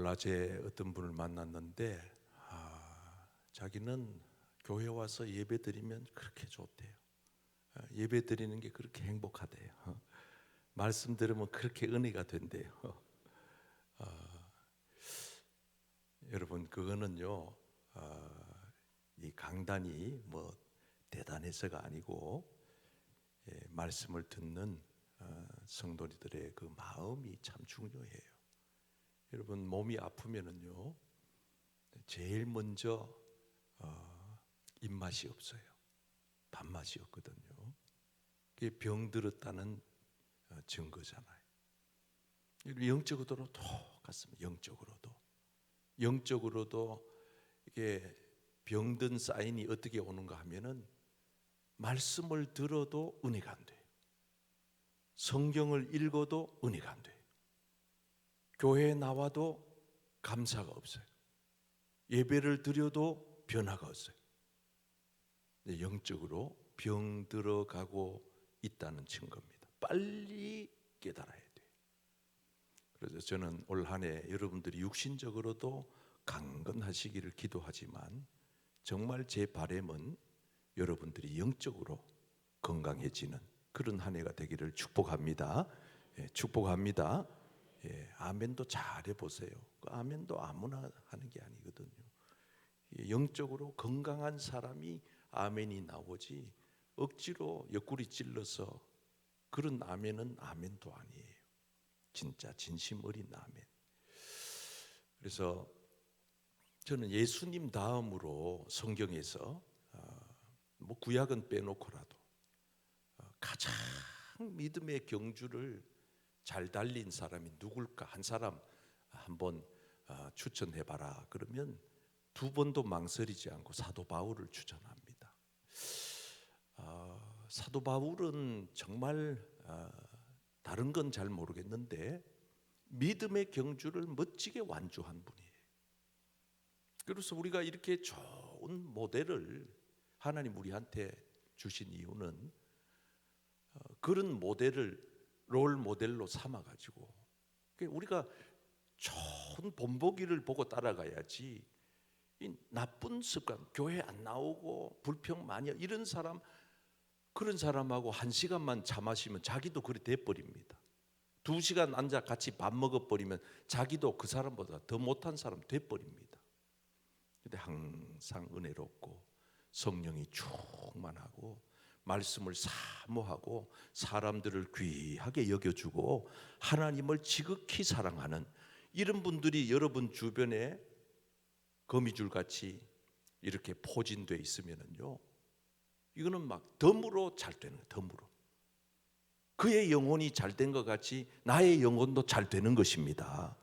오늘 낮에 어떤 분을 만났는데 자기는 교회 와서 예배 드리면 그렇게 좋대요. 예배 드리는 게 그렇게 행복하대요. 말씀 들으면 그렇게 은혜가 된대요. 여러분, 그거는요, 이 강단이 뭐 대단해서가 아니고 말씀을 듣는 성도들의 그 마음이 참 중요해요. 여러분, 몸이 아프면은요, 제일 먼저 입맛이 없어요. 밥맛이 없거든요. 그게 병들었다는 증거잖아요. 영적으로도 똑같습니다. 영적으로도 이게 병든 사인이 어떻게 오는가 하면은 말씀을 들어도 은혜가 안 돼요. 성경을 읽어도 은혜가 안 돼요. 교회에 나와도 감사가 없어요. 예배를 드려도 변화가 없어요. 영적으로 병들어가고 있다는 증거입니다. 빨리 깨달아야 돼요. 그래서 저는 올 한 해 여러분들이 육신적으로도 강건하시기를 기도하지만 정말 제 바람은 여러분들이 영적으로 건강해지는 그런 한 해가 되기를 축복합니다. 축복합니다. 아멘도 잘 해보세요. 아멘도 아무나 하는 게 아니거든요. 영적으로 건강한 사람이 아멘이 나오지 억지로 옆구리 찔러서 그런 아멘은 아멘도 아니에요. 진짜 진심 어린 아멘. 그래서 저는 예수님 다음으로 성경에서 뭐 구약은 빼놓고라도 가장 믿음의 경주를 잘 달린 사람이 누굴까? 한 사람 한번 추천해봐라. 그러면 두 번도 망설이지 않고 사도 바울을 추천합니다. 사도 바울은 정말 다른 건 잘 모르겠는데 믿음의 경주를 멋지게 완주한 분이에요. 그래서 우리가 이렇게 좋은 모델을 하나님 우리한테 주신 이유는 그런 모델을 롤 모델로 삼아가지고 우리가 좋은 본보기를 보고 따라가야지 이 나쁜 습관, 교회 안 나오고 불평 많이 이런 사람, 그런 사람하고 1시간만 차 마시면 자기도 그래 돼버립니다. 2시간 앉아 같이 밥 먹어버리면 자기도 그 사람보다 더 못한 사람 돼버립니다. 근데 항상 은혜롭고 성령이 충만하고 말씀을 사모하고 사람들을 귀하게 여겨주고 하나님을 지극히 사랑하는 이런 분들이 여러분 주변에 거미줄같이 이렇게 포진되어 있으면요, 이거는 막 덤으로 잘 되는 거예요. 덤으로 그의 영혼이 잘 된 것 같이 나의 영혼도 잘 되는 것입니다.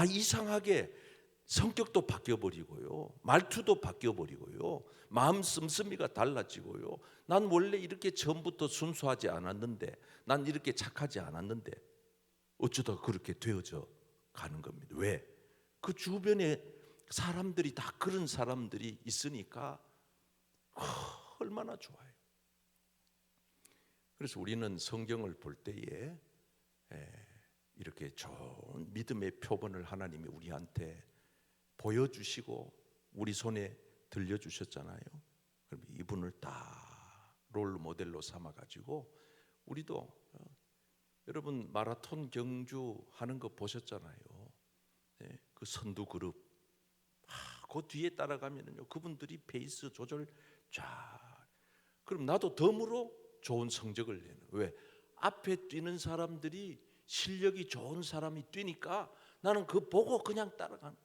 이상하게 성격도 바뀌어버리고요, 말투도 바뀌어버리고요, 마음 씀씀이가 달라지고요. 난 원래 이렇게 처음부터 순수하지 않았는데, 난 이렇게 착하지 않았는데 어쩌다 그렇게 되어져 가는 겁니다. 왜? 그 주변에 사람들이 다 그런 사람들이 있으니까 얼마나 좋아요. 그래서 우리는 성경을 볼 때에 이렇게 좋은 믿음의 표본을 하나님이 우리한테 보여주시고 우리 손에 들려주셨잖아요. 그럼 이분을 다 롤 모델로 삼아가지고 우리도 여러분 마라톤 경주 하는 거 보셨잖아요. 그 선두 그룹 그 뒤에 따라가면요, 그분들이 페이스 조절 그럼 나도 덤으로 좋은 성적을 내는. 왜? 앞에 뛰는 사람들이 실력이 좋은 사람이 뛰니까 나는 그 보고 그냥 따라가는.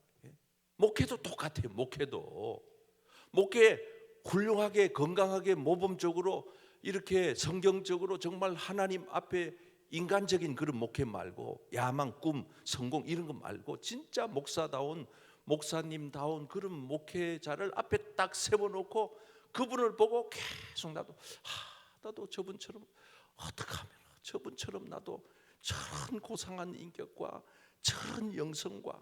목회도 똑같아요. 목회 훌륭하게 건강하게 모범적으로 이렇게 성경적으로 정말 하나님 앞에 인간적인 그런 목회 말고 야망, 꿈, 성공 이런 거 말고 진짜 목사님다운 그런 목회자를 앞에 딱 세워놓고 그분을 보고 계속 나도 저분처럼 어떻게 하면 저분처럼 나도 저런 고상한 인격과 저런 영성과.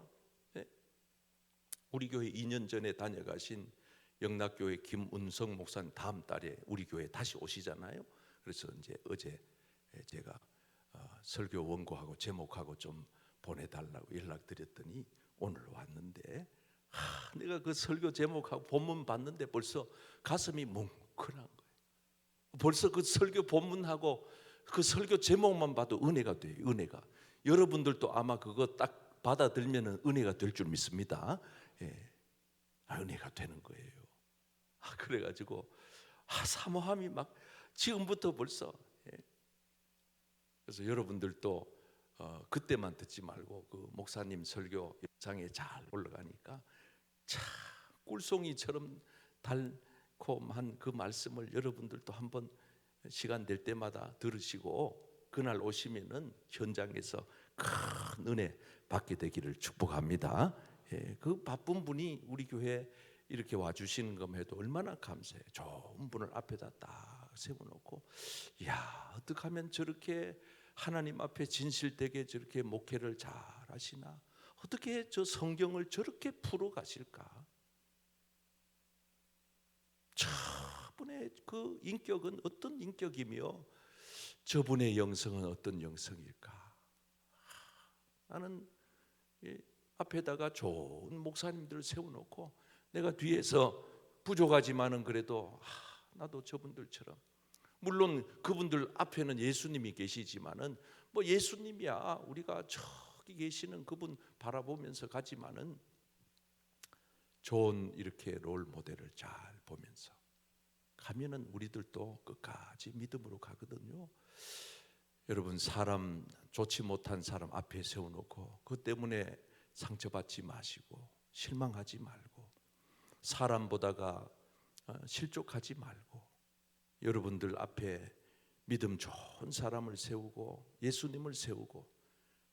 우리 교회 2년 전에 다녀가신 영락교회 김은성 목사님 다음 달에 우리 교회 다시 오시잖아요. 그래서 이제 어제 제가 설교 원고하고 제목하고 좀 보내달라고 연락드렸더니 오늘 왔는데 내가 그 설교 제목하고 본문 봤는데 벌써 가슴이 뭉클한 거예요. 벌써 그 설교 본문하고 그 설교 제목만 봐도 은혜가 돼요. 은혜가. 여러분들도 아마 그거 딱 받아들면 은혜가 될 줄 믿습니다. 예. 은혜가 되는 거예요. 그래가지고 사모함이 막 지금부터 벌써. 예. 그래서 여러분들도 그때만 듣지 말고 그 목사님 설교 영상에 잘 올라가니까 참 꿀송이처럼 달콤한 그 말씀을 여러분들도 한번 시간 될 때마다 들으시고 그날 오시면은 현장에서 큰 은혜 받게 되기를 축복합니다. 예, 그 바쁜 분이 우리 교회 이렇게 와주시는 것만 해도 얼마나 감사해요. 좋은 분을 앞에다 딱 세워놓고, 야, 어떻게 하면 저렇게 하나님 앞에 진실되게 저렇게 목회를 잘 하시나? 어떻게 저 성경을 저렇게 풀어 가실까? 저분의 그 인격은 어떤 인격이며 저분의 영성은 어떤 영성일까? 나는 앞에다가 좋은 목사님들을 세워놓고 내가 뒤에서 부족하지만은 그래도 나도 저분들처럼, 물론 그분들 앞에는 예수님이 계시지만은 뭐 예수님이야 우리가 저기 계시는 그분 바라보면서 가지만은 좋은 이렇게 롤 모델을 잘 보면서 가면은 우리들도 끝까지 믿음으로 가거든요. 여러분, 사람 좋지 못한 사람 앞에 세워놓고 그 때문에 상처받지 마시고 실망하지 말고 사람 보다가 실족하지 말고 여러분들 앞에 믿음 좋은 사람을 세우고 예수님을 세우고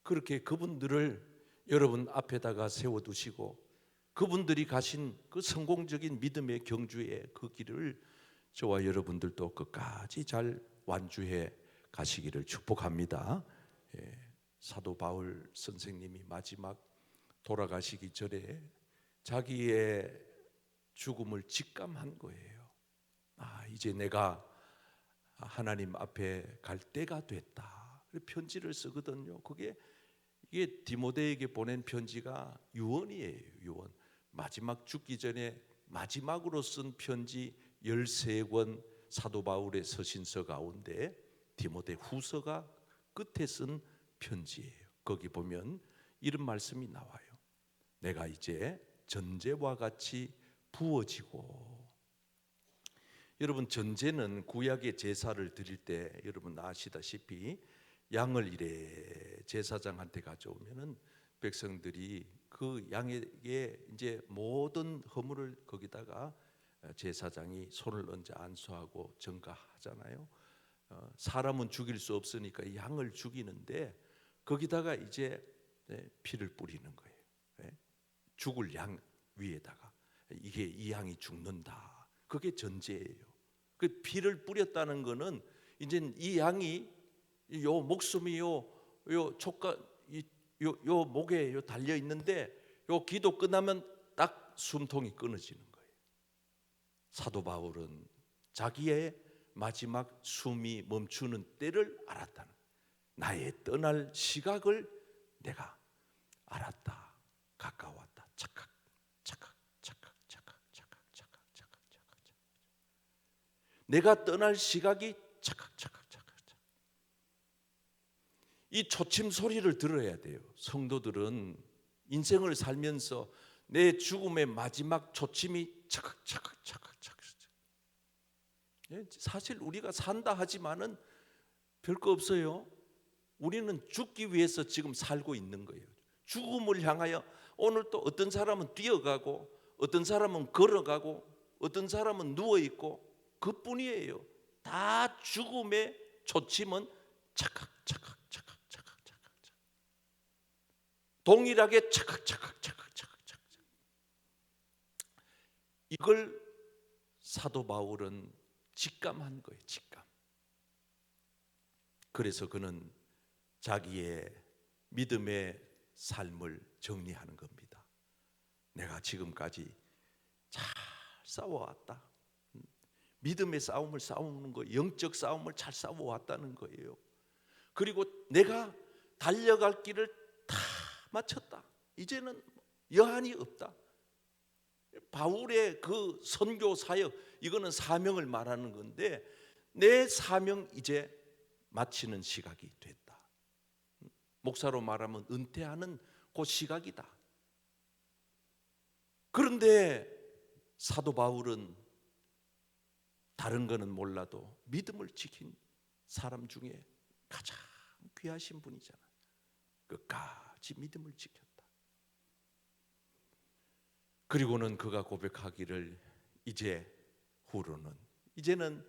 그렇게 그분들을 여러분 앞에다가 세워두시고 그분들이 가신 그 성공적인 믿음의 경주의 그 길을 저와 여러분들도 끝까지 잘 완주해 가시기를 축복합니다. 사도 바울 선생님이 마지막 돌아가시기 전에 자기의 죽음을 직감한 거예요. 이제 내가 하나님 앞에 갈 때가 됐다. 편지를 쓰거든요. 이게 디모데에게 보낸 편지가 유언이에요. 유언. 마지막 죽기 전에 마지막으로 쓴 편지 13권 사도 바울의 서신서 가운데 디모데 후서가 끝에 쓴 편지예요. 거기 보면 이런 말씀이 나와요. 내가 이제 전제와 같이 부어지고, 여러분 전제는 구약의 제사를 드릴 때 여러분 아시다시피 양을 이래 제사장한테 가져오면은 백성들이 그 양에게 이제 모든 허물을 거기다가 제사장이 손을 얹어 안수하고 전가하잖아요. 사람은 죽일 수 없으니까 양을 죽이는데 거기다가 이제 피를 뿌리는 거예요. 죽을 양 위에다가 이 양이 죽는다. 그게 전제예요. 그 피를 뿌렸다는 거는 이제 이 양이 요 목숨이 요 촉각 요 목에 달려 있는데 요 기도 끝나면 딱 숨통이 끊어지는 거예요. 사도 바울은 자기의 마지막 숨이 멈추는 때를 알았다는 거예요. 나의 떠날 시각을 내가 알았다. 가까웠다. 착각. 내가 떠날 시각이 착각. 이 초침 소리를 들어야 돼요. 성도들은 인생을 살면서 내 죽음의 마지막 초침이 착각. 사실 우리가 산다 하지만은 별거 없어요. 우리는 죽기 위해서 지금 살고 있는 거예요. 죽음을 향하여 오늘 또 어떤 사람은 뛰어가고 어떤 사람은 걸어가고 어떤 사람은 누워있고 그뿐이에요. 다 죽음의 초침은 착각. 동일하게 착각. 이걸 사도 바울은 직감한 거예요. 직감. 그래서 그는 자기의 믿음의 삶을 정리하는 겁니다. 내가 지금까지 잘 싸워왔다. 믿음의 싸움을 싸우는 거, 영적 싸움을 잘 싸워왔다는 거예요. 그리고 내가 달려갈 길을 다 마쳤다. 이제는 여한이 없다. 바울의 그 선교 사역, 이거는 사명을 말하는 건데 내 사명 이제 마치는 시각이 됐다. 목사로 말하면 은퇴하는 그 시각이다. 그런데 사도 바울은 다른 거는 몰라도 믿음을 지킨 사람 중에 가장 귀하신 분이잖아요. 끝까지 믿음을 지켰다. 그리고는 그가 고백하기를 이제는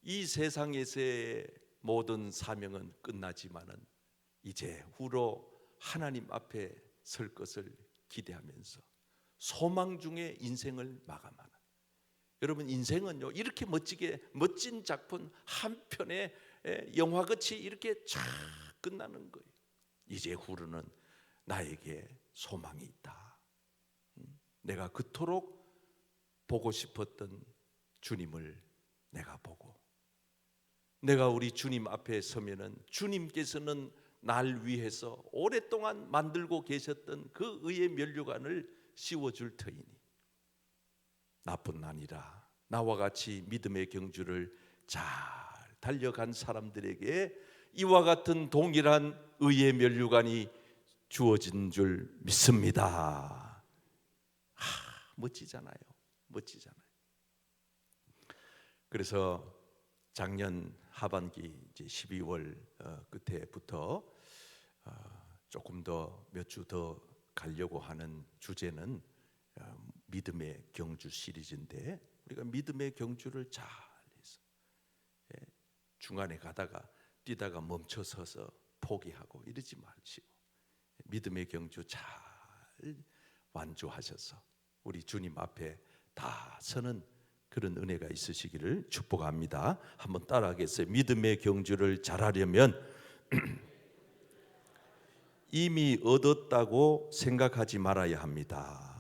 이 세상에서의 모든 사명은 끝나지만은 이제 후로 하나님 앞에 설 것을 기대하면서 소망 중에 인생을 마감하는. 여러분, 인생은요 이렇게 멋진 작품 한 편의 영화같이 이렇게 쫙 끝나는 거예요. 이제 후로는 나에게 소망이 있다. 내가 그토록 보고 싶었던 주님을 내가 보고, 내가 우리 주님 앞에 서면은 주님께서는 날 위해서 오랫동안 만들고 계셨던 그 의의 면류관을 씌워줄 터이니 나뿐 아니라 나와 같이 믿음의 경주를 잘 달려간 사람들에게 이와 같은 동일한 의의 면류관이 주어진 줄 믿습니다. 멋지잖아요. 그래서 작년 하반기 이제 12월 끝에부터 조금 더 몇 주 더 가려고 하는 주제는 믿음의 경주 시리즈인데, 우리가 믿음의 경주를 잘 해서 중간에 뛰다가 멈춰서서 포기하고 이러지 마시고 믿음의 경주 잘 완주하셔서 우리 주님 앞에 다 서는 그런 은혜가 있으시기를 축복합니다. 한번 따라하겠어요. 믿음의 경주를 잘하려면 이미 얻었다고 생각하지 말아야 합니다.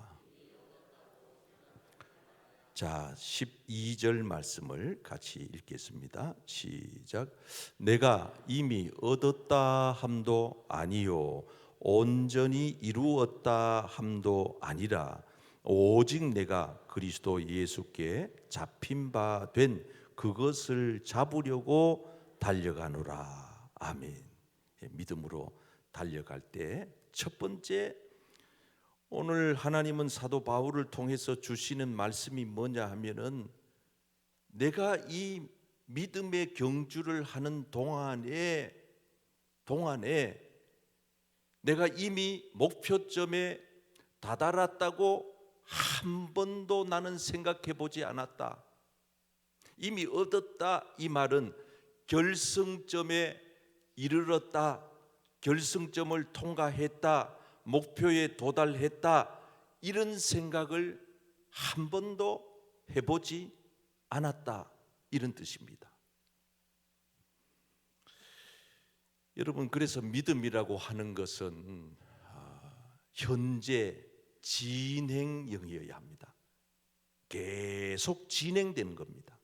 자, 12절 말씀을 같이 읽겠습니다. 시작. 내가 이미 얻었다 함도 아니요 온전히 이루었다 함도 아니라 오직 내가 그리스도 예수께 잡힌 바 된 그것을 잡으려고 달려가노라. 아멘. 믿음으로 달려갈 때 첫 번째, 오늘 하나님은 사도 바울을 통해서 주시는 말씀이 뭐냐 하면은, 내가 이 믿음의 경주를 하는 동안에 내가 이미 목표점에 다다랐다고 한 번도 나는 생각해 보지 않았다. 이미 얻었다, 이 말은 결승점에 이르렀다, 결승점을 통과했다, 목표에 도달했다, 이런 생각을 한 번도 해보지 않았다, 이런 뜻입니다. 여러분, 그래서 믿음이라고 하는 것은 현재 진행형이어야 합니다. 계속 진행되는 겁니다.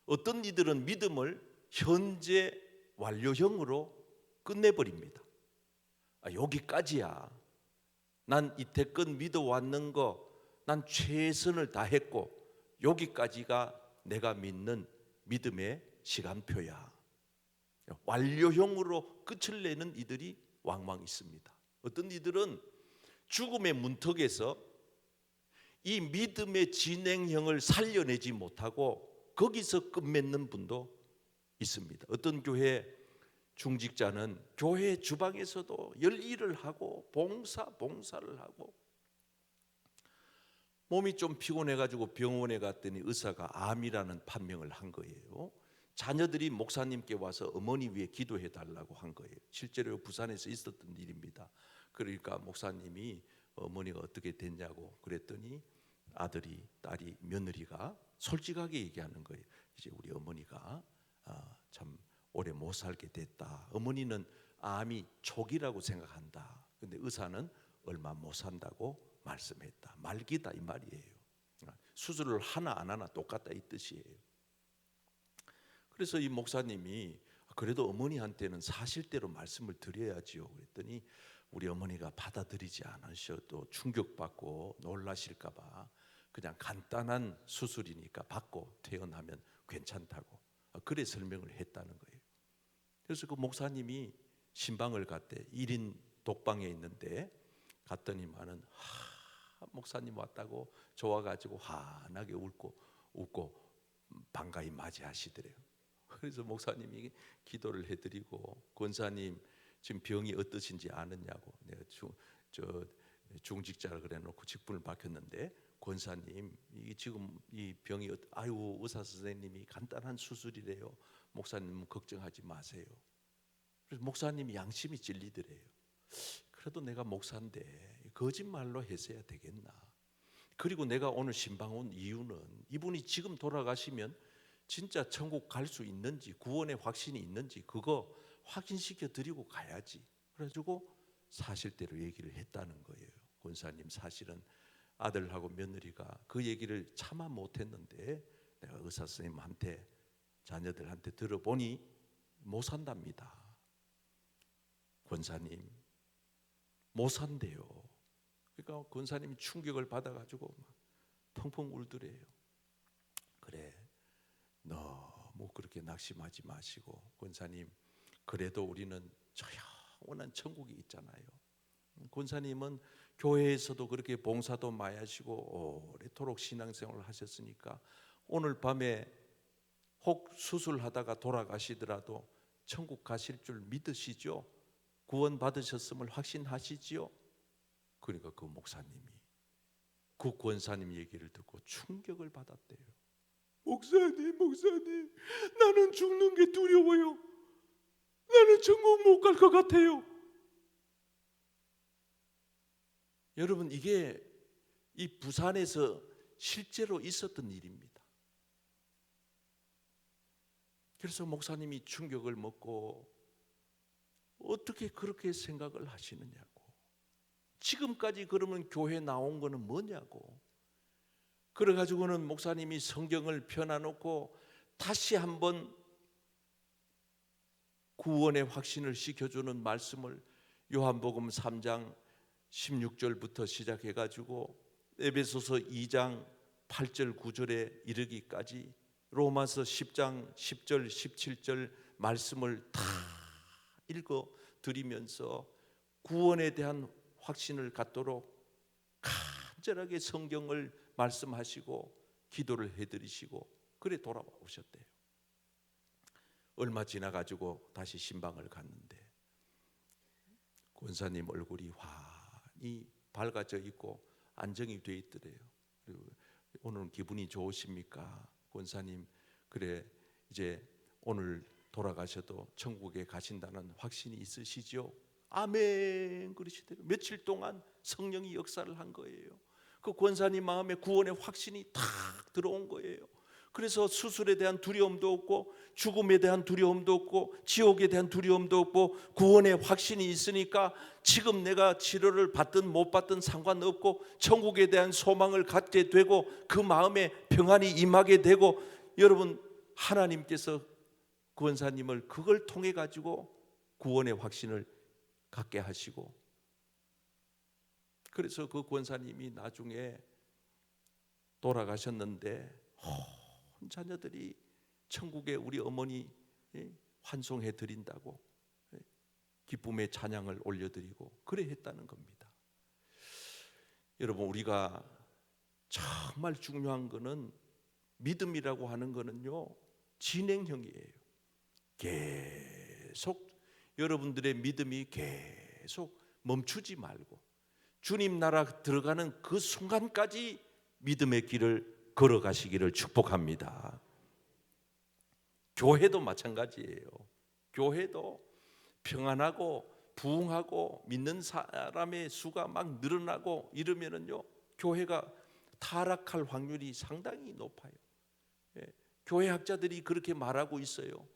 어떤 이들은 믿음을 현재 완료형으로 끝내버립니다. 여기까지야. 난 이태껏 믿어왔는 거 난 최선을 다했고 여기까지가 내가 믿는 믿음의 시간표야. 완료형으로 끝을 내는 이들이 왕왕 있습니다. 어떤 이들은 죽음의 문턱에서 이 믿음의 진행형을 살려내지 못하고 거기서 끝맺는 분도 있습니다. 어떤 교회 중직자는 교회 주방에서도 열일을 하고 봉사를 하고 몸이 좀 피곤해가지고 병원에 갔더니 의사가 암이라는 판명을 한 거예요. 자녀들이 목사님께 와서 어머니 위해 기도해 달라고 한 거예요. 실제로 부산에서 있었던 일입니다. 그러니까 목사님이 어머니가 어떻게 됐냐고 그랬더니 아들이, 딸이, 며느리가 솔직하게 얘기하는 거예요. 이제 우리 어머니가 참 오래 못 살게 됐다. 어머니는 암이 초기라고 생각한다. 근데 의사는 얼마 못 산다고 말씀했다. 말기다, 이 말이에요. 수술을 하나 안 하나 똑같다, 이 뜻이에요. 그래서 이 목사님이 그래도 어머니한테는 사실대로 말씀을 드려야지요. 그랬더니 우리 어머니가 받아들이지 않으셔도 충격받고 놀라실까 봐 그냥 간단한 수술이니까 받고 퇴원하면 괜찮다고 그래 설명을 했다는 거예요. 그래서 그 목사님이 신방을 갔대. 1인 독방에 있는데 갔더니만은 목사님 왔다고 좋아가지고 환하게 웃고 반가이 맞이하시더래요. 그래서 목사님이 기도를 해드리고 권사님 지금 병이 어떠신지 아느냐고. 내가 중직자라 그래놓고 직분을 맡겼는데 권사님 지금 이 병이 아유 의사 선생님이 간단한 수술이래요. 목사님은 걱정하지 마세요. 그래서 목사님이 양심이 찔리더래요. 그래도 내가 목사인데 거짓말로 했어야 되겠나. 그리고 내가 오늘 신방 온 이유는 이분이 지금 돌아가시면 진짜 천국 갈 수 있는지 구원의 확신이 있는지 그거 확인시켜 드리고 가야지. 그래가지고 사실대로 얘기를 했다는 거예요. 권사님 사실은 아들하고 며느리가 그 얘기를 차마 못했는데 내가 의사 선생님한테 자녀들한테 들어보니 못 산답니다. 권사님 못 산대요. 그러니까 권사님이 충격을 받아가지고 막 펑펑 울더래요. 그래 너무 그렇게 낙심하지 마시고 권사님 그래도 우리는 영원한 천국이 있잖아요. 권사님은 교회에서도 그렇게 봉사도 많이 하시고 오래도록 신앙생활을 하셨으니까 오늘 밤에 혹 수술하다가 돌아가시더라도 천국 가실 줄 믿으시죠? 구원 받으셨음을 확신하시지요? 그러니까 그 목사님이 그 권사님 얘기를 듣고 충격을 받았대요. 목사님 나는 죽는 게 두려워요. 나는 천국 못 갈 것 같아요. 여러분 이게 이 부산에서 실제로 있었던 일입니다. 그래서 목사님이 충격을 먹고 어떻게 그렇게 생각을 하시느냐고. 지금까지 그러면 교회 나온 거는 뭐냐고. 그래가지고는 목사님이 성경을 펴놔놓고 다시 한번 구원의 확신을 시켜주는 말씀을 요한복음 3장 16절부터 시작해가지고 에베소서 2장 8절 9절에 이르기까지 로마서 10장 10절 17절 말씀을 다 읽어 드리면서 구원에 대한 확신을 갖도록 간절하게 성경을 말씀하시고 기도를 해드리시고 그래 돌아오셨대요. 얼마 지나가지고 다시 신방을 갔는데 권사님 얼굴이 환히 밝아져 있고 안정이 돼 있더래요. 그리고 오늘 기분이 좋으십니까? 권사님 그래 이제 오늘 돌아가셔도 천국에 가신다는 확신이 있으시죠? 아멘 그러시더래요. 며칠 동안 성령이 역사를 한 거예요. 그 권사님 마음에 구원의 확신이 탁 들어온 거예요. 그래서 수술에 대한 두려움도 없고 죽음에 대한 두려움도 없고 지옥에 대한 두려움도 없고 구원의 확신이 있으니까 지금 내가 치료를 받든 못 받든 상관없고 천국에 대한 소망을 갖게 되고 그 마음에 평안이 임하게 되고 여러분 하나님께서 권사님을 그걸 통해 가지고 구원의 확신을 갖게 하시고 그래서 그 권사님이 나중에 돌아가셨는데 온 자녀들이 천국에 우리 어머니 환송해 드린다고 기쁨의 찬양을 올려드리고 그래 했다는 겁니다. 여러분 우리가 정말 중요한 거는 믿음이라고 하는 거는요 진행형이에요. 계속 여러분들의 믿음이 계속 멈추지 말고 주님 나라 들어가는 그 순간까지 믿음의 길을 걸어가시기를 축복합니다. 교회도 마찬가지예요. 교회도 평안하고 부흥하고 믿는 사람의 수가 막 늘어나고 이러면은요 교회가 타락할 확률이 상당히 높아요. 교회 학자들이 그렇게 말하고 있어요.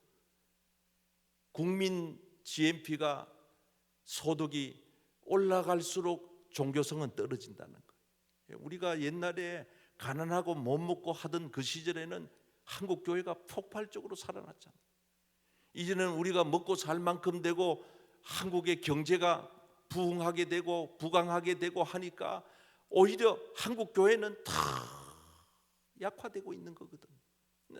국민 GNP가 소득이 올라갈수록 종교성은 떨어진다는 거예요. 우리가 옛날에 가난하고 못 먹고 하던 그 시절에는 한국 교회가 폭발적으로 살아났잖아요. 이제는 우리가 먹고 살 만큼 되고 한국의 경제가 부흥하게 되고 부강하게 되고 하니까 오히려 한국 교회는 다 약화되고 있는 거거든.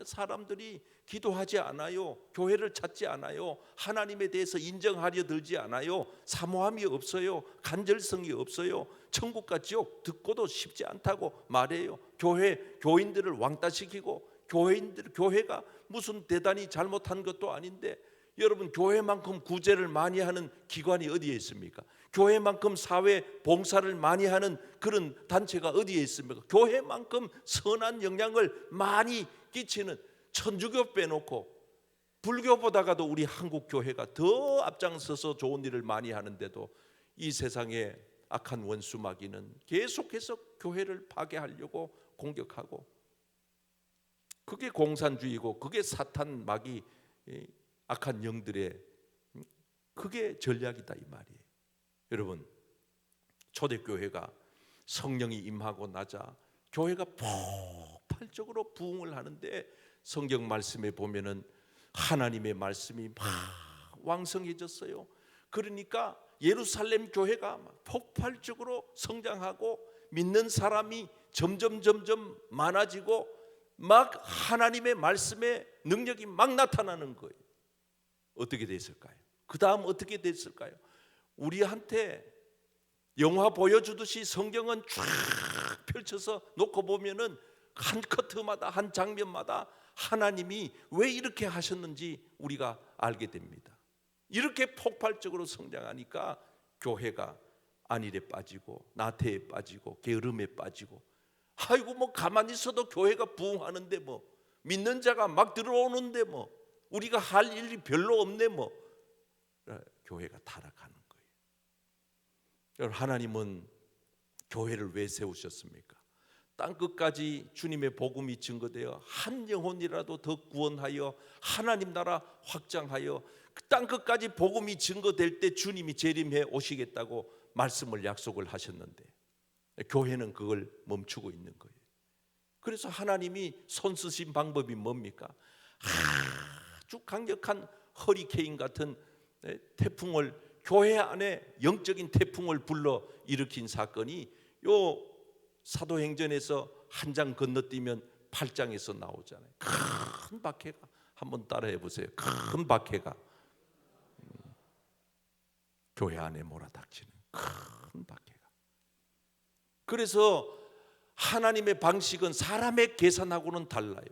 사람들이 기도하지 않아요. 교회를 찾지 않아요. 하나님에 대해서 인정하려 들지 않아요. 사모함이 없어요. 간절성이 없어요. 천국과 지옥 듣고도 쉽지 않다고 말해요. 교인들을 왕따시키고 교회가 무슨 대단히 잘못한 것도 아닌데, 여러분, 교회만큼 구제를 많이 하는 기관이 어디에 있습니까? 교회만큼 사회 봉사를 많이 하는 그런 단체가 어디에 있습니까? 교회만큼 선한 영향을 많이 끼치는, 천주교 빼놓고 불교보다가도 우리 한국 교회가 더 앞장서서 좋은 일을 많이 하는데도 이 세상에 악한 원수 마귀는 계속해서 교회를 파괴하려고 공격하고, 그게 공산주의고 그게 사탄 마귀 악한 영들의 그게 전략이다 이 말이에요. 여러분, 초대교회가 성령이 임하고 나자 교회가 폭발적으로 부흥을 하는데, 성경 말씀에 보면은 하나님의 말씀이 막 왕성해졌어요. 그러니까 예루살렘 교회가 막 폭발적으로 성장하고 믿는 사람이 점점 많아지고 막 하나님의 말씀의 능력이 막 나타나는 거예요. 어떻게 됐을까요? 그 다음 어떻게 됐을까요? 우리한테 영화 보여주듯이 성경은 쫙 펼쳐서 놓고 보면은 한 커트마다 한 장면마다 하나님이 왜 이렇게 하셨는지 우리가 알게 됩니다. 이렇게 폭발적으로 성장하니까 교회가 안일에 빠지고 나태에 빠지고 게으름에 빠지고, 아이고 뭐 가만히 있어도 교회가 부흥하는데 뭐 믿는 자가 막 들어오는데 뭐 우리가 할 일이 별로 없네 뭐, 교회가 타락하는 거예요. 여러분, 하나님은 교회를 왜 세우셨습니까? 땅끝까지 주님의 복음이 증거되어 한 영혼이라도 더 구원하여 하나님 나라 확장하여 그 땅끝까지 복음이 증거될 때 주님이 재림해 오시겠다고 말씀을 약속을 하셨는데, 교회는 그걸 멈추고 있는 거예요. 그래서 하나님이 손 쓰신 방법이 뭡니까? 아주 강력한 허리케인 같은 태풍을, 교회 안에 영적인 태풍을 불러 일으킨 사건이 요 사도행전에서 한 장 건너뛰면 8장에서 나오잖아요. 큰 박해가, 한번 따라해 보세요. 큰 박해가 교회 안에 몰아닥치는 큰 박해가. 그래서 하나님의 방식은 사람의 계산하고는 달라요.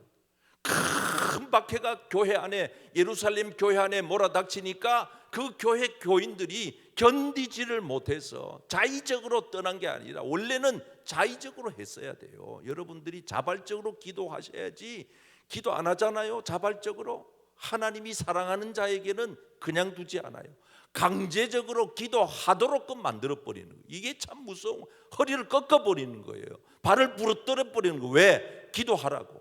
큰 박해가 교회 안에, 예루살렘 교회 안에 몰아닥치니까 그 교회 교인들이 견디지를 못해서 자의적으로 떠난 게 아니라, 원래는 자의적으로 했어야 돼요. 여러분들이 자발적으로 기도하셔야지. 기도 안 하잖아요. 자발적으로. 하나님이 사랑하는 자에게는 그냥 두지 않아요. 강제적으로 기도하도록끔 만들어버리는 거예요. 이게 참 무서운, 허리를 꺾어버리는 거예요. 발을 부러뜨려버리는 거예요. 왜? 기도하라고.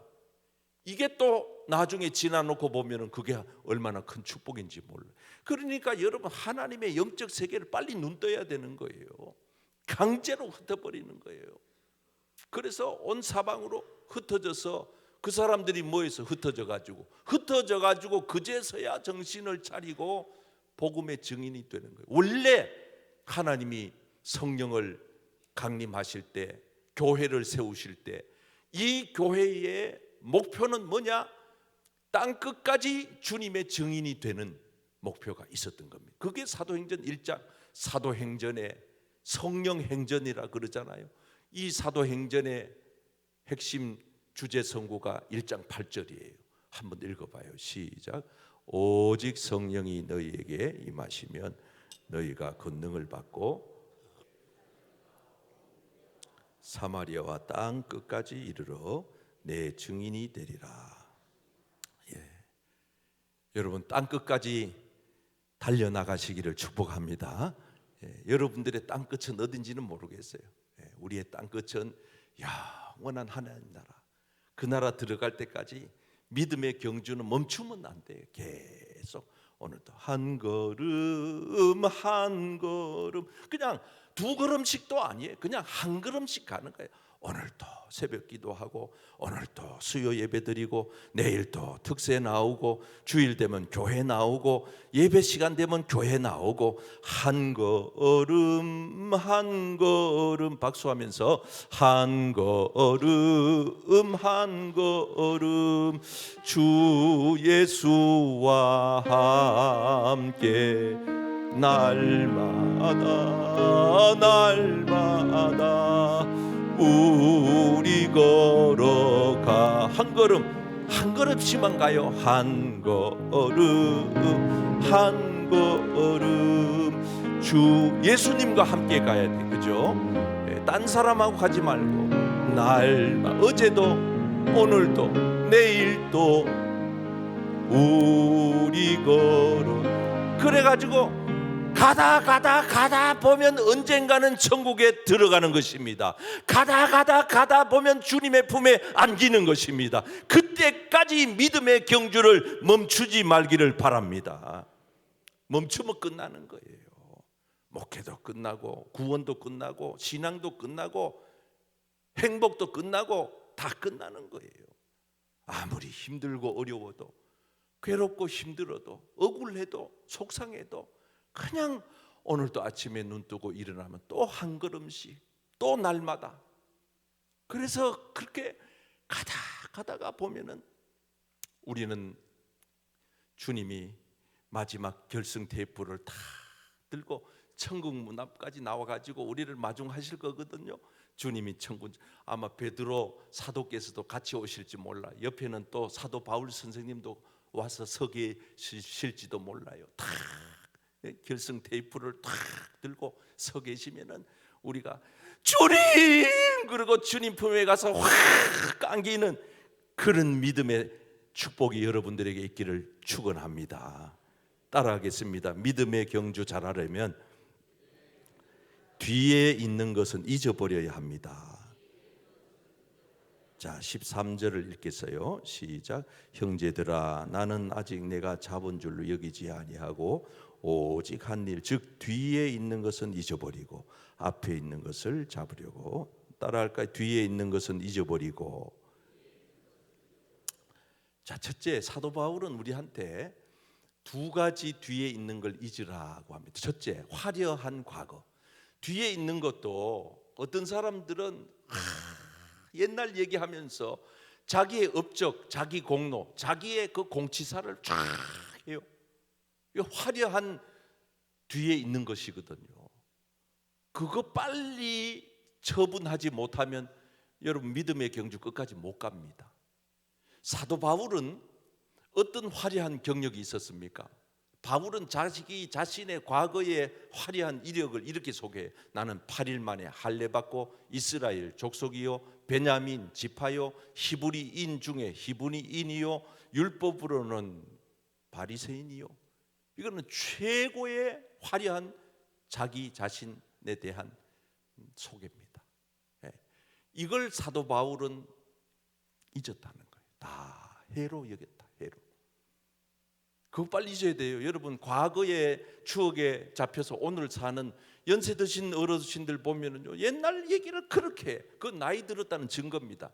이게 또 나중에 지나놓고 보면 그게 얼마나 큰 축복인지 몰라요. 그러니까 여러분, 하나님의 영적 세계를 빨리 눈 떠야 되는 거예요. 강제로 흩어버리는 거예요. 그래서 온 사방으로 흩어져서 그 사람들이 뭐해서 흩어져 가지고 그제서야 정신을 차리고 복음의 증인이 되는 거예요. 원래 하나님이 성령을 강림하실 때, 교회를 세우실 때 이 교회의 목표는 뭐냐? 땅 끝까지 주님의 증인이 되는 목표가 있었던 겁니다. 그게 사도행전 1장, 사도행전의 성령행전이라 그러잖아요. 이 사도행전의 핵심 주제 선고가 1장 8절이에요. 한번 읽어봐요. 시작. 오직 성령이 너희에게 임하시면 너희가 권능을 받고 사마리아와 땅 끝까지 이르러 내 증인이 되리라. 여러분, 땅 끝까지 달려나가시기를 축복합니다. 여러분들의 땅 끝은 어딘지는 모르겠어요. 우리의 땅 끝은 영원한 하나님 나라, 그 나라 들어갈 때까지 믿음의 경주는 멈추면 안 돼요. 계속 오늘도 한 걸음 한 걸음, 그냥 두 걸음씩도 아니에요. 그냥 한 걸음씩 가는 거예요. 오늘도 새벽 기도하고 오늘도 수요 예배 드리고 내일도 특세 나오고 주일 되면 교회 나오고 예배 시간 되면 교회 나오고 한 걸음 한 걸음 박수하면서 한 걸음 한 걸음 주 예수와 함께 날마다 날마다 우리 걸어가 한 걸음씩만 가요. 한 걸음 한 걸음 주 예수님과 함께 가야 돼. 그죠? 딴 사람하고 가지 말고 날마다 어제도 오늘도 내일도 우리 걸어 그래가지고 가다 보면 언젠가는 천국에 들어가는 것입니다. 가다 보면 주님의 품에 안기는 것입니다. 그때까지 믿음의 경주를 멈추지 말기를 바랍니다. 멈추면 끝나는 거예요. 목회도 끝나고 구원도 끝나고 신앙도 끝나고 행복도 끝나고 다 끝나는 거예요. 아무리 힘들고 어려워도 괴롭고 힘들어도 억울해도 속상해도 그냥 오늘도 아침에 눈 뜨고 일어나면 또 한 걸음씩 또 날마다 그래서 그렇게 가다가 보면은 우리는 주님이 마지막 결승 테이프를 다 들고 천국 문 앞까지 나와가지고 우리를 마중하실 거거든요. 주님이 천국 아마 베드로 사도께서도 같이 오실지 몰라. 옆에는 또 사도 바울 선생님도 와서 서 계실지도 몰라요. 다 결승 테이프를 탁 들고 서 계시면은 우리가 주님 그리고 주님 품에 가서 확 감기는 그런 믿음의 축복이 여러분들에게 있기를 축원합니다. 따라하겠습니다. 믿음의 경주 잘하려면 뒤에 있는 것은 잊어버려야 합니다. 자, 13절을 읽겠어요. 시작. 형제들아 나는 아직 내가 잡은 줄로 여기지 아니하고 오직 한 일 즉 뒤에 있는 것은 잊어버리고 앞에 있는 것을 잡으려고. 따라할까요? 뒤에 있는 것은 잊어버리고. 자, 첫째, 사도 바울은 우리한테 두 가지 뒤에 있는 걸 잊으라고 합니다. 첫째, 화려한 과거. 뒤에 있는 것도 어떤 사람들은 옛날 얘기하면서 자기의 업적, 자기 공로, 자기의 그 공치사를 쫙 해요. 이 화려한 뒤에 있는 것이거든요. 그거 빨리 처분하지 못하면 여러분 믿음의 경주 끝까지 못 갑니다. 사도 바울은 어떤 화려한 경력이 있었습니까? 바울은 자기 자신의 과거의 화려한 이력을 이렇게 소개해. 나는 8일 만에 할례 받고 이스라엘 족속이요 베냐민 지파요 히브리인 중에 히브리인이요 율법으로는 바리새인이요. 이거는 최고의 화려한 자기 자신에 대한 소개입니다. 이걸 사도 바울은 잊었다는 거예요. 다 해로 여겼다. 해로. 그거 빨리 잊어야 돼요. 여러분 과거의 추억에 잡혀서 오늘 사는 연세 드신 어르신들 보면은요 옛날 얘기를 그렇게 해. 그 나이 들었다는 증거입니다.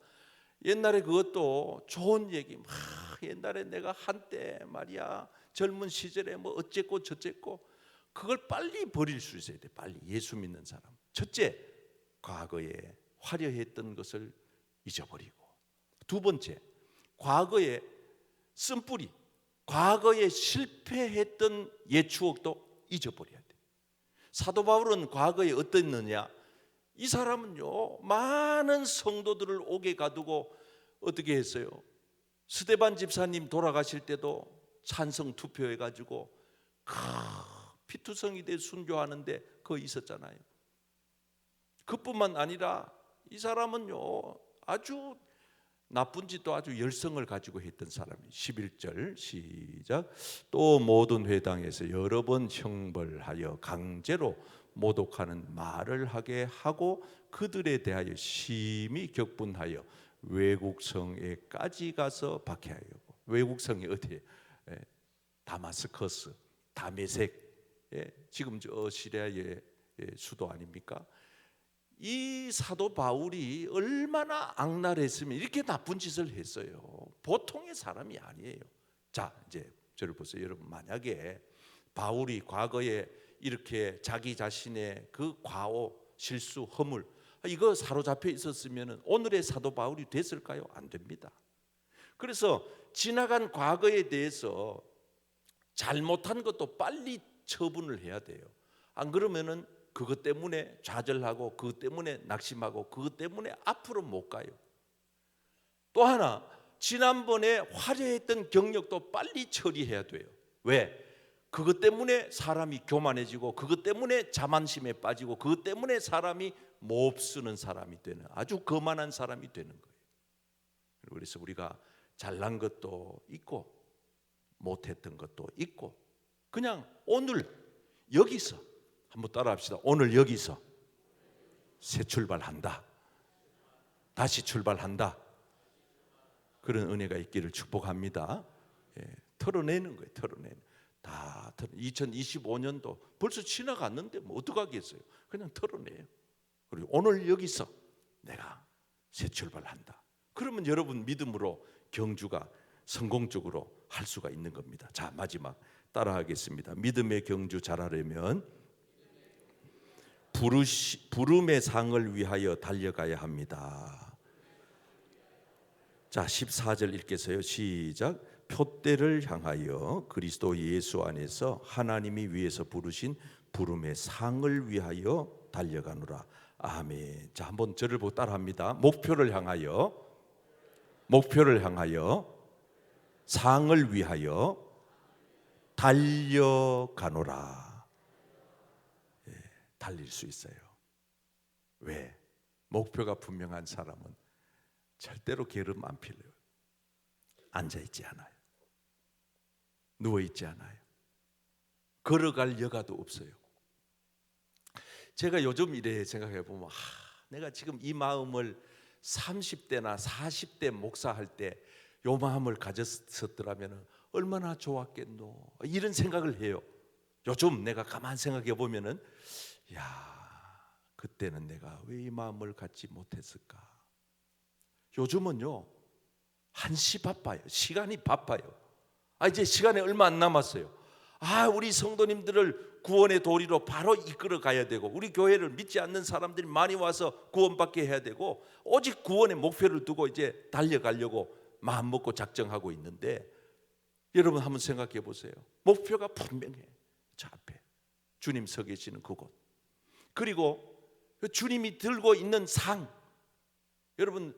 옛날에 그것도 좋은 얘기 막 옛날에 내가 한때 말이야 젊은 시절에 뭐 어쨌고 저쨌고 그걸 빨리 버릴 수 있어야 돼. 빨리 예수 믿는 사람. 첫째, 과거에 화려했던 것을 잊어버리고. 두 번째, 과거에 쓴뿌리, 과거에 실패했던 옛 추억도 잊어버려야 돼. 사도 바울은 과거에 어땠느냐? 이 사람은요 많은 성도들을 옥에 가두고 어떻게 했어요? 스데반 집사님 돌아가실 때도 찬성 투표해가지고 피투성이 돼 순교하는데 그거 있었잖아요. 그뿐만 아니라 이 사람은요 아주 나쁜 짓도 아주 열성을 가지고 했던 사람이에요. 11절 시작. 또 모든 회당에서 여러 번 형벌하여 강제로 모독하는 말을 하게 하고 그들에 대하여 심히 격분하여 외국성에까지 가서 박해하였고. 외국성이 어디에? 다마스커스, 다메섹, 지금 저 시리아의 수도 아닙니까? 이 사도 바울이 얼마나 악랄했으면 이렇게 나쁜 짓을 했어요. 보통의 사람이 아니에요. 자, 이제 저를 보세요. 여러분, 만약에 바울이 과거에 이렇게 자기 자신의 그 과오, 실수, 허물 이거 사로잡혀 있었으면 오늘의 사도 바울이 됐을까요? 안 됩니다. 그래서 지나간 과거에 대해서 잘못한 것도 빨리 처분을 해야 돼요. 안 그러면은 그것 때문에 좌절하고 그것 때문에 낙심하고 그것 때문에 앞으로 못 가요. 또 하나, 지난번에 화려했던 경력도 빨리 처리해야 돼요. 왜? 그것 때문에 사람이 교만해지고 그것 때문에 자만심에 빠지고 그것 때문에 사람이 몹쓰는 사람이 되는, 아주 거만한 사람이 되는 거예요. 그래서 우리가 잘난 것도 있고 못했던 것도 있고 그냥 오늘 여기서 한번 따라합시다. 오늘 여기서 새 출발한다. 다시 출발한다. 그런 은혜가 있기를 축복합니다. 털어내는 거예요. 털어내는. 다 2025년도 벌써 지나갔는데 뭐 어떡하겠어요. 그냥 털어내요. 그리고 오늘 여기서 내가 새 출발한다. 그러면 여러분 믿음으로 경주가 성공적으로 할 수가 있는 겁니다. 자, 마지막 따라하겠습니다. 믿음의 경주 잘하려면 부름의 상을 위하여 달려가야 합니다. 자, 14절 읽겠어요. 시작. 표대를 향하여 그리스도 예수 안에서 하나님이 위에서 부르신 부름의 상을 위하여 달려가노라. 아멘. 자, 한번 저를 보고 따라합니다. 목표를 향하여 상을 위하여 달려가노라. 달릴 수 있어요. 왜? 목표가 분명한 사람은 절대로 게으름 안 필요해요. 앉아있지 않아요. 누워있지 않아요. 걸어갈 여가도 없어요. 제가 요즘 이래 생각해 보면 내가 지금 이 마음을 30대나 40대 목사할 때 요 마음을 가졌었더라면 얼마나 좋았겠노, 이런 생각을 해요. 요즘 내가 가만 생각해 보면은 그때는 내가 왜 이 마음을 갖지 못했을까. 요즘은요 한시 바빠요. 시간이 바빠요. 이제 시간이 얼마 안 남았어요. 우리 성도님들을 구원의 도리로 바로 이끌어 가야 되고 우리 교회를 믿지 않는 사람들이 많이 와서 구원받게 해야 되고 오직 구원의 목표를 두고 이제 달려가려고 마음 먹고 작정하고 있는데, 여러분 한번 생각해 보세요. 목표가 분명해. 저 앞에 주님 서 계시는 그곳, 그리고 주님이 들고 있는 상. 여러분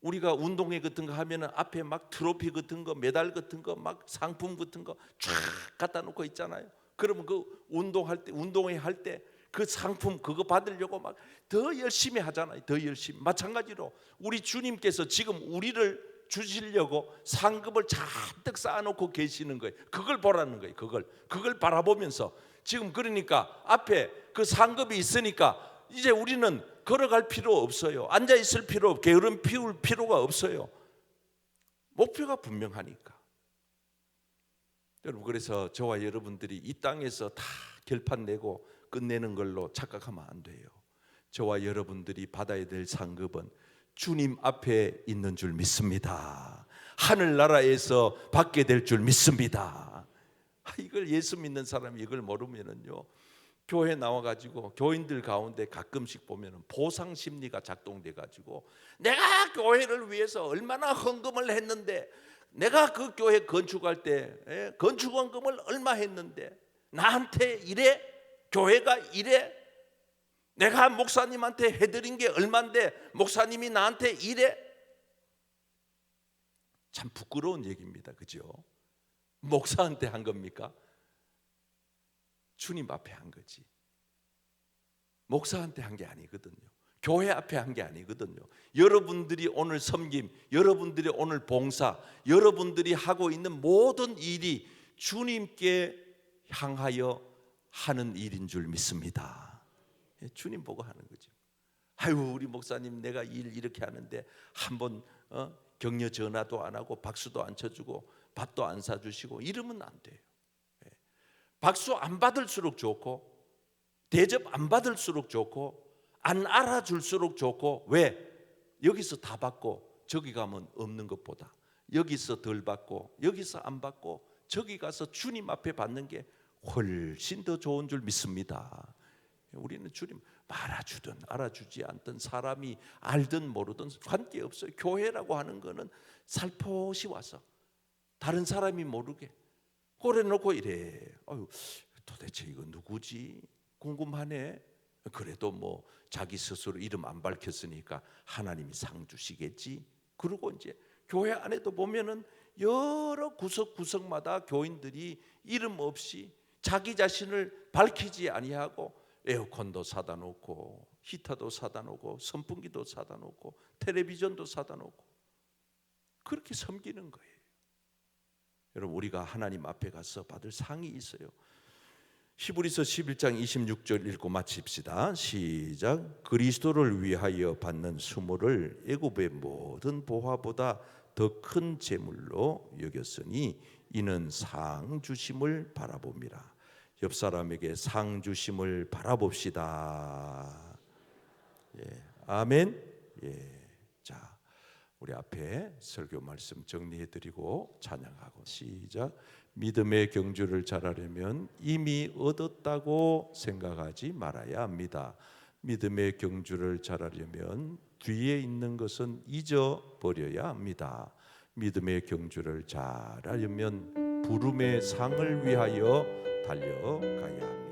우리가 운동회 같은 거 하면은 앞에 막 트로피 같은 거, 메달 같은 거, 막 상품 같은 거 쫙 갖다 놓고 있잖아요. 그러면 그 운동회 할 때 그 상품 그거 받으려고 막 더 열심히 하잖아요. 더 열심히. 마찬가지로 우리 주님께서 지금 우리를 주시려고 상급을 잔뜩 쌓아놓고 계시는 거예요. 그걸 보라는 거예요. 그걸 바라보면서 지금, 그러니까 앞에 그 상급이 있으니까 이제 우리는 걸어갈 필요 없어요. 앉아 있을 필요 없고 게으름 피울 필요가 없어요. 목표가 분명하니까. 여러분, 그래서 저와 여러분들이 이 땅에서 다 결판 내고 끝내는 걸로 착각하면 안 돼요. 저와 여러분들이 받아야 될 상급은 주님 앞에 있는 줄 믿습니다. 하늘나라에서 받게 될 줄 믿습니다. 이걸 예수 믿는 사람이 이걸 모르면은요, 교회 나와가지고 교인들 가운데 가끔씩 보면은 보상 심리가 작동돼가지고 내가 교회를 위해서 얼마나 헌금을 했는데, 내가 그 교회 건축할 때 건축원금을 얼마 했는데 나한테 이래, 교회가 이래, 내가 목사님한테 해드린 게 얼만데 목사님이 나한테 이래. 참 부끄러운 얘기입니다. 그죠? 목사한테 한 겁니까? 주님 앞에 한 거지. 목사한테 한 게 아니거든요. 교회 앞에 한 게 아니거든요. 여러분들이 오늘 섬김, 여러분들이 오늘 봉사, 여러분들이 하고 있는 모든 일이 주님께 향하여 하는 일인 줄 믿습니다. 주님 보고 하는 거죠. 우리 목사님 내가 일 이렇게 하는데 한번 격려 전화도 안 하고 박수도 안 쳐주고 밥도 안 사주시고 이러면 안 돼요. 박수 안 받을수록 좋고 대접 안 받을수록 좋고 안 알아줄수록 좋고, 왜? 여기서 다 받고 저기 가면 없는 것보다 여기서 덜 받고 여기서 안 받고 저기 가서 주님 앞에 받는 게 훨씬 더 좋은 줄 믿습니다. 우리는 주님 알아주든 알아주지 않든, 사람이 알든 모르든 관계없어요. 교회라고 하는 거는 살포시 와서 다른 사람이 모르게 꼬려놓고 이래. 도대체 이거 누구지? 궁금하네. 그래도 뭐 자기 스스로 이름 안 밝혔으니까 하나님이 상 주시겠지. 그리고 이제 교회 안에도 보면은 여러 구석구석마다 교인들이 이름 없이 자기 자신을 밝히지 아니하고 에어컨도 사다 놓고 히터도 사다 놓고 선풍기도 사다 놓고 텔레비전도 사다 놓고 그렇게 섬기는 거예요. 여러분, 우리가 하나님 앞에 가서 받을 상이 있어요. 히브리서 11장 26절 읽고 마칩시다. 시작. 그리스도를 위하여 받는 수모를 애굽의 모든 보화보다 더 큰 재물로 여겼으니 이는 상 주심을 바라봅니다. 옆 사람에게 상 주심을 바라봅시다. 예, 아멘. 예, 자, 우리 앞에 설교 말씀 정리해드리고 찬양하고 시작. 믿음의 경주를 잘하려면 이미 얻었다고 생각하지 말아야 합니다. 믿음의 경주를 잘하려면 뒤에 있는 것은 잊어버려야 합니다. 믿음의 경주를 잘하려면 부름의 상을 위하여 달려가야 합니다.